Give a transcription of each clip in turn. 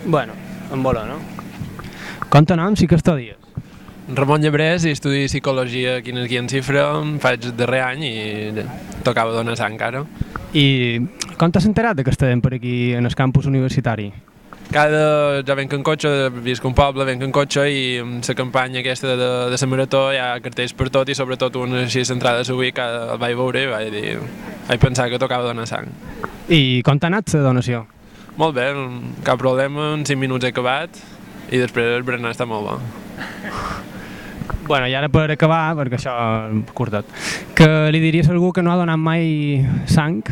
Bueno, en vola, no? Com te nom, sí que estudis? Ramon Llebrés i estudio Psicologia aquí aquí en Xifra, faig el darrer any i tocava donar sang ara. I com t'has enterat que estem per aquí en el campus universitari? Ja venc en cotxe, visc un poble, venc en cotxe i amb la campanya aquesta de la marató hi ha cartells per tot i sobretot una així centrada a Subí que el vaig veure i vaig pensar que tocava donar sang. I com t'ha anat la donació? Molt bé, cap problema, en 5 minuts he acabat i després el berenar està molt bo. Bueno, i ara per acabar, perquè això curtet, que li diries a algú que no ha donat mai sang?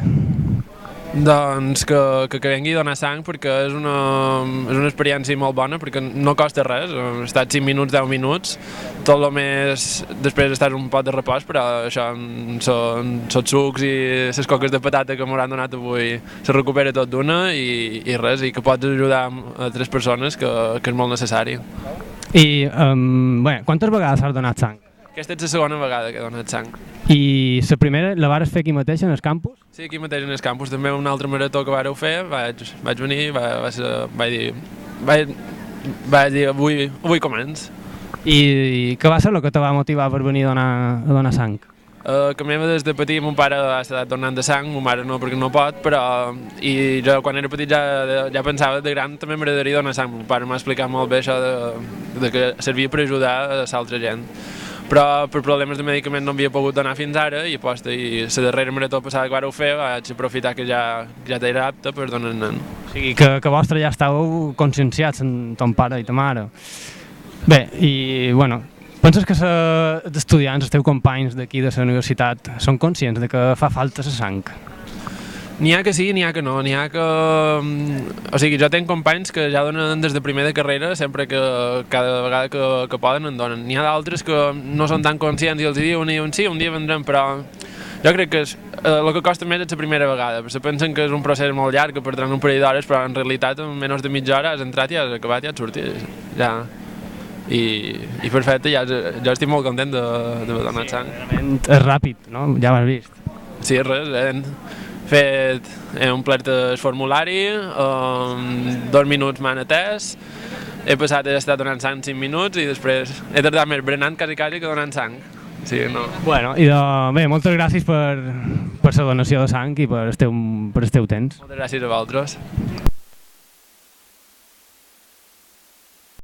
Doncs que vengui a donar sang perquè és una experiència molt bona perquè no costa res, he estat 5 minuts, 10 minuts, tot el més després estàs un pot de repòs, però això són sucs i les coques de patata que m'hauran donat avui se recupera tot d'una i res, i que pots ajudar a 3 persones que és molt necessari. I, bé, quantes vegades has donat sang? Aquesta és la segona vegada que he donat sang. I la primera la vas fer aquí mateix, en el campus? Sí, aquí mateix en el campus, també una altra marató que vareu fer, vaig venir, vaig dir avui començ. I què va ser el que te va motivar per venir a donar sang? Que meva des de petit, mon pare ha estat donant de sang, mon mare no perquè no pot, però i jo quan era petit ja pensava de gran també m'agradaria donar sang. Mon pare m'ha explicat molt bé això de que servia per ajudar a l'altra gent. Però per problemes de medicament no havia pogut donar fins ara i la darrera marató passada que vareu fer vaig aprofitar que ja era apte per donar nen. O sigui que vostre ja estàveu conscienciats en ton pare i ta mare. Bé, i bueno, penses que els estudiants, els teus companys d'aquí de la universitat són conscients de que fa falta la sang? N'hi ha que sí, n'hi ha que no, n'hi ha que... O sigui, jo tenc companys que ja donen des de primer de carrera, sempre que cada vegada que poden en donen. N'hi ha d'altres que no són tan conscients i els diuen sí, un dia vendrem, però jo crec que el que costa més és la primera vegada, perquè pensen que és un procés molt llarg, que perdran un parell d'hores, però en realitat en menys de mitja hora has entrat i has acabat i has sortit. Ja. I perfecte, jo estic molt content d'haver donat sang. Realment és ràpid, no? Ja ho has vist. Sí, res, he omplert el formulari, 2 minuts m'han atès, he estat donant sang 5 minuts i després he tardat més berenant quasi que donant sang. Sí, no. Bueno, i bé, moltes gràcies per la donació de sang i per el teu temps. Moltes gràcies a vosaltres.